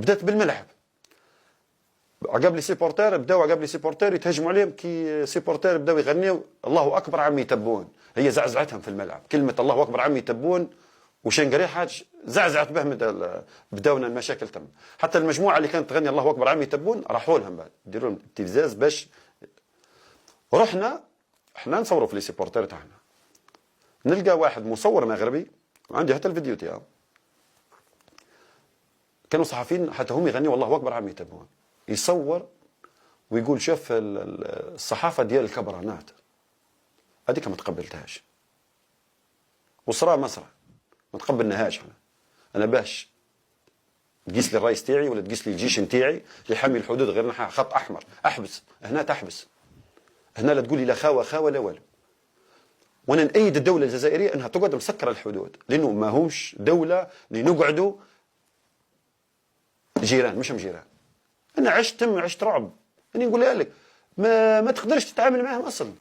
بدات بالملعب. عقب لي سيبورتير بداو عقب لي سيبورتير يتهجموا عليهم، كي سيبورتير بداو يغنيوا الله اكبر عمي تبون، هي زعزعتهم في الملعب كلمه الله اكبر عمي تبون. وشنقري حاج زعزعت بهم، بداونا المشاكل تم. حتى المجموعه اللي كانت تغني الله اكبر عمي تبون راحوا لهم بعد يديروا لهم ابتزاز باش رحنا احنا نصوروا في لي سيبورتير تاعنا. نلقى واحد مصور مغربي، وعندي حتى الفيديو تاعو، كانوا صحفيين حتى هم يغنيوا الله اكبر عمي تبون، يصور ويقول شوف الصحافه ديال الكبرانات هذيك ما تقبلتهاش، وصرا مسرح ما تقبلناهاش. انا باش تقيس لي الرئيس تاعي ولا تقيس لي الجيش نتاعي اللي يحمي الحدود غير نحا خط احمر، احبس هنا، تحبس هنا، لا تقول لي لا خاوه لا والو. وانا نأيد الدوله الجزائريه انها تقعد مسكره الحدود، لانه ما همش دوله اللي نقعدوا جيران، مش جيران. انا عشت رعب، اني نقولها لك ما تقدرش تتعامل معهم اصلا.